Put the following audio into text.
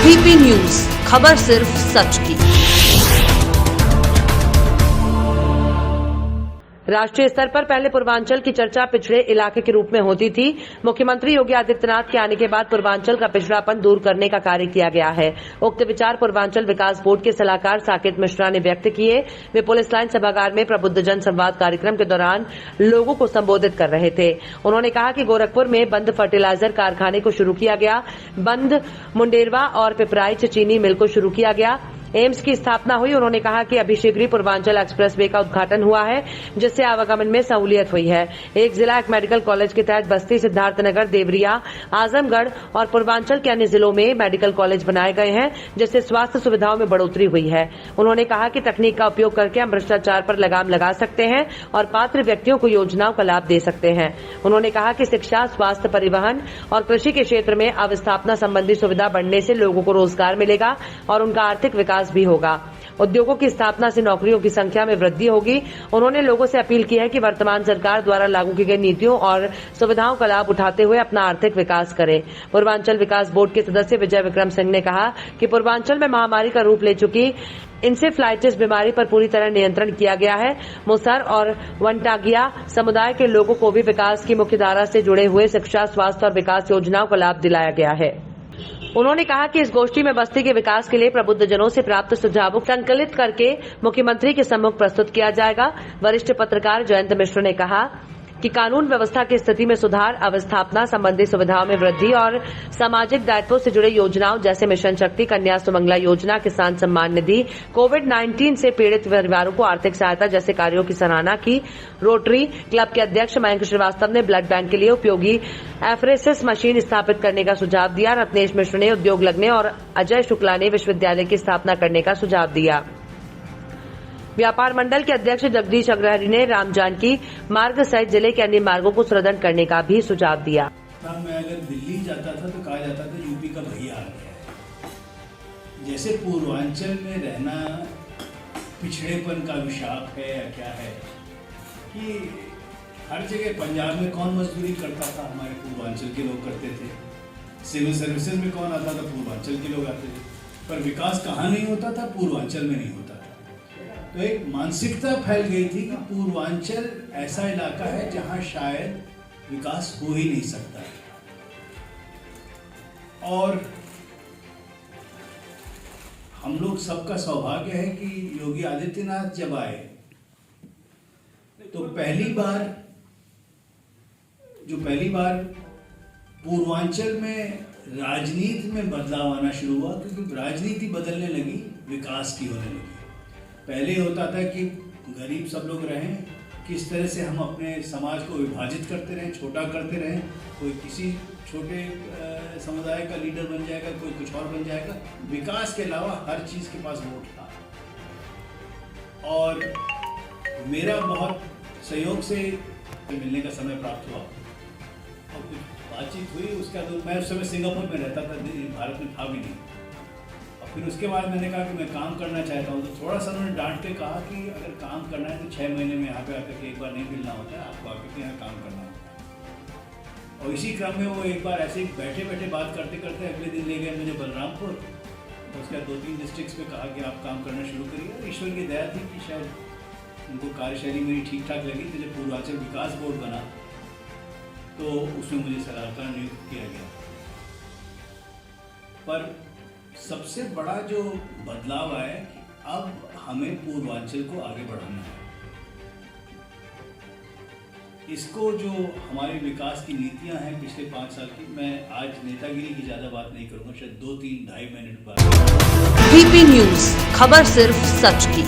VP news, खबर सिर्फ सच की। राष्ट्रीय स्तर पर पहले पूर्वांचल की चर्चा पिछड़े इलाके के रूप में होती थी। मुख्यमंत्री योगी आदित्यनाथ के आने के बाद पूर्वांचल का पिछड़ापन दूर करने का कार्य किया गया है। उक्त विचार पूर्वांचल विकास बोर्ड के सलाहकार साकेत मिश्रा ने व्यक्त किए। वे पुलिस लाइन सभागार में प्रबुद्ध जन संवाद कार्यक्रम के दौरान लोगों को संबोधित कर रहे थे। उन्होंने कहा कि गोरखपुर में बंद फर्टिलाइजर कारखाने को शुरू किया गया, बंद मुंडेरवा और पिपराइच चीनी मिल को शुरू किया गया, एम्स की स्थापना हुई। उन्होंने कहा कि अभी शीघ्र ही पूर्वांचल एक्सप्रेस वे का उद्घाटन हुआ है, जिससे आवागमन में सहूलियत हुई है। एक जिला एक मेडिकल कॉलेज के तहत बस्ती, सिद्धार्थनगर, देवरिया, आजमगढ़ और पूर्वांचल के अन्य जिलों में मेडिकल कॉलेज बनाए गए हैं, जिससे स्वास्थ्य सुविधाओं में बढ़ोतरी हुई है। उन्होंने कहा कि तकनीक का उपयोग करके हम भ्रष्टाचार पर लगाम लगा सकते हैं और पात्र व्यक्तियों को योजनाओं का लाभ दे सकते हैं। उन्होंने कहा कि शिक्षा, स्वास्थ्य, परिवहन और कृषि के क्षेत्र में अवस्थापना संबंधी सुविधा बढ़ने से लोगों को रोजगार मिलेगा और उनका आर्थिक विकास भी होगा। उद्योगों की स्थापना से नौकरियों की संख्या में वृद्धि होगी। उन्होंने लोगों से अपील की है कि वर्तमान सरकार द्वारा लागू की गई नीतियों और सुविधाओं का लाभ उठाते हुए अपना आर्थिक विकास करें। पूर्वांचल विकास बोर्ड के सदस्य विजय विक्रम सिंह ने कहा कि पूर्वांचल में महामारी का रूप ले चुकी इंसेफ्लाइटिस बीमारी पर पूरी तरह नियंत्रण किया गया है। मुसहर और वनटागिया समुदाय के लोगों को भी विकास की मुख्य धारा से जुड़े हुए शिक्षा, स्वास्थ्य और विकास योजनाओं का लाभ दिलाया गया है। उन्होंने कहा कि इस गोष्ठी में बस्ती के विकास के लिए प्रबुद्ध जनों से प्राप्त सुझावों को संकलित करके मुख्यमंत्री के सम्मुख प्रस्तुत किया जाएगा। वरिष्ठ पत्रकार जयंत मिश्र ने कहा कि कानून व्यवस्था की स्थिति में सुधार, अवस्थापना संबंधी सुविधाओं में वृद्धि और सामाजिक दायित्वों से जुड़े योजनाओं जैसे मिशन शक्ति, कन्या सुमंगला योजना, किसान सम्मान निधि, कोविड-19 से पीड़ित परिवारों को आर्थिक सहायता जैसे कार्यों की सराहना की। रोटरी क्लब के अध्यक्ष मयंक श्रीवास्तव ने ब्लड बैंक के लिए उपयोगी एफरेसिस मशीन स्थापित करने का सुझाव दिया। रत्नेश मिश्र ने उद्योग लगने और अजय शुक्ला ने विश्वविद्यालय की स्थापना करने का सुझाव दिया। व्यापार मंडल के अध्यक्ष जगदीश अग्रहरि ने राम जानकी मार्ग सहित जिले के अन्य मार्गों को सुदृढ़ करने का भी सुझाव दिया। मैं अगर दिल्ली जाता था तो कहा जाता था यूपी का भैया आ गया है। जैसे पूर्वांचल में रहना पिछड़ेपन का अभिशाप है या क्या है कि हर जगह पंजाब में कौन मजदूरी करता था, हमारे पूर्वांचल के लोग करते थे। सिविल सर्विसेज में कौन आता था, पूर्वांचल के लोग आते थे। पर विकास कहाँ नहीं होता था, पूर्वांचल में नहीं होता था। तो एक मानसिकता फैल गई थी कि पूर्वांचल ऐसा इलाका है जहां शायद विकास हो ही नहीं सकता है। और हम लोग सबका सौभाग्य है कि योगी आदित्यनाथ जब आए तो पहली बार पूर्वांचल में राजनीति में बदलाव आना शुरू हुआ, क्योंकि राजनीति बदलने लगी, विकास की होने लगी। पहले होता था कि गरीब सब लोग रहें, किस तरह से हम अपने समाज को विभाजित करते रहें, छोटा करते रहें। कोई किसी छोटे समुदाय का लीडर बन जाएगा, कोई कुछ और बन जाएगा। विकास के अलावा हर चीज़ के पास वोट था। और मेरा बहुत सहयोग से मिलने का समय प्राप्त हुआ और कुछ बातचीत हुई। उसके बाद मैं उस समय सिंगापुर में रहता था, भारत में था भी नहीं। फिर उसके बाद मैंने कहा कि मैं काम करना चाहता हूँ, तो थोड़ा सा उन्होंने डांट के कहा कि अगर काम करना है तो 6 महीने में यहाँ पे आकर के एक बार नहीं मिलना होता है, आपको आकर के यहाँ काम करना होता है। और इसी क्रम में वो एक बार ऐसे ही बैठे बैठे बात करते करते अगले दिन ले गए मुझे बलरामपुर। तो उसके बाद 2-3 डिस्ट्रिक्ट्स में कहा कि आप काम करना शुरू करिए। और ईश्वर की दया थी कि शायद उनको कार्यशैली मेरी ठीक ठाक लगी। तो जब पूर्वांचल विकास बोर्ड बना तो उसमें मुझे सलाहकार नियुक्त किया गया। पर सबसे बड़ा जो बदलाव आया कि अब हमें पूर्वांचल को आगे बढ़ाना है। इसको जो हमारे विकास की नीतियां हैं पिछले 5 साल की, मैं आज नेतागिरी की ज्यादा बात नहीं करूंगा, शायद 2-3 ढाई मिनट बाद। VP न्यूज, खबर सिर्फ सच की।